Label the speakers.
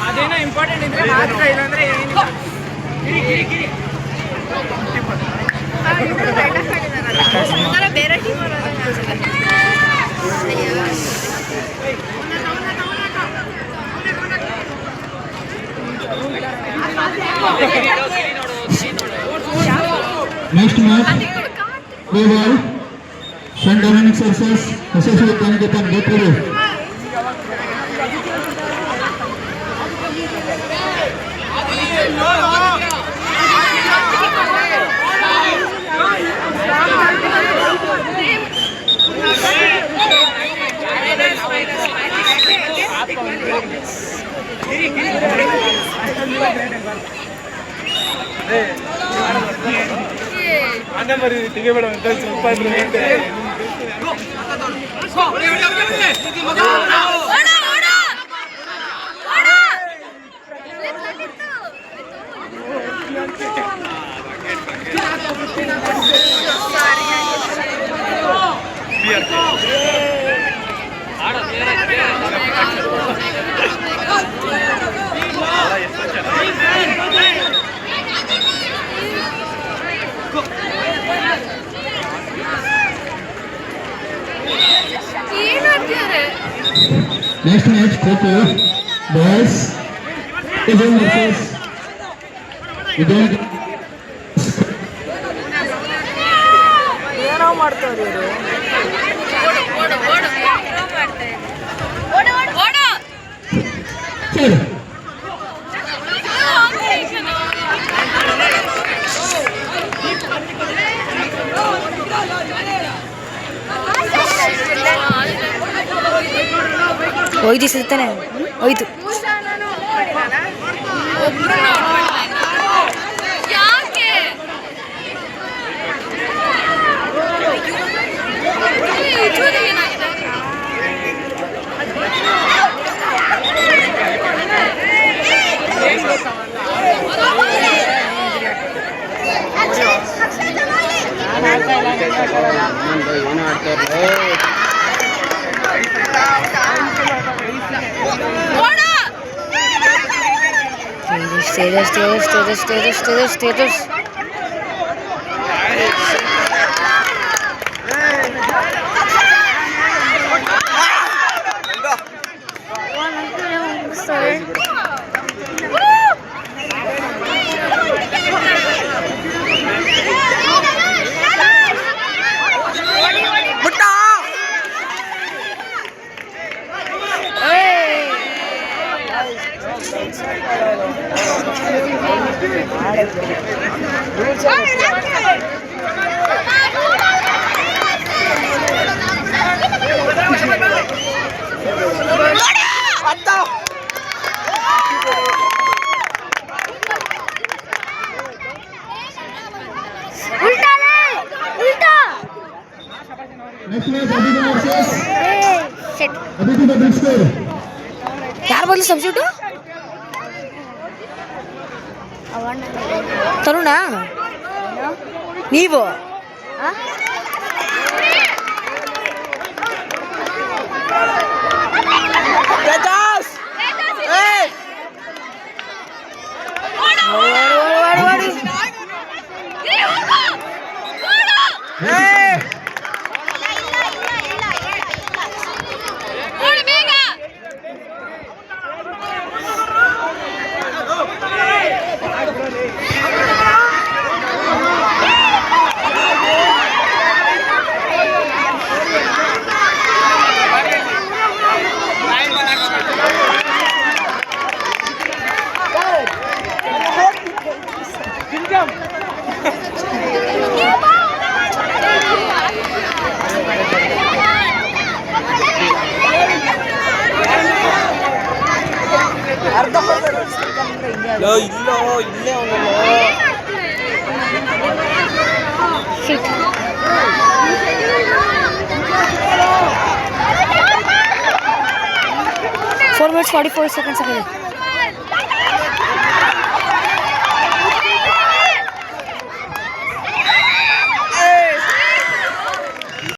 Speaker 1: ಅದೇನೋ ಇಂಪಾರ್ಟೆಂಟ್ ಇದ್ರೆ ಮಾತ್ರ, ಇಲ್ಲಾಂದ್ರೆ ಬೇರೆ team
Speaker 2: Next match, play ball. St. Dominic versus SSU Kaniketan. Get ready.
Speaker 1: ಅನ್ನ ಮರಿ ತೆಗಿಬೇಡ ಅಂತ ಸ್ವಲ್ಪ
Speaker 2: Next match, Kho-Kho. Boys. Again versus Again.
Speaker 3: ಏನೋ ಮಾಡ್ತಾರೆ ಇವರು.
Speaker 2: Chalo.
Speaker 3: ಹೋಯ್ತು ಸಿಗ್ತಾನೆ ಹೋಯ್ತು. Status.
Speaker 2: Next match, Abhidhi versus Abhidhi the big score.
Speaker 3: ಯಾರು ಬದಲು ಸಬ್ಸ್ಟಿಟ್ಯೂಟ್? ತರುಣ ನೀವು
Speaker 1: ಇಲ್ಲೇ
Speaker 3: Four minutes 44 seconds.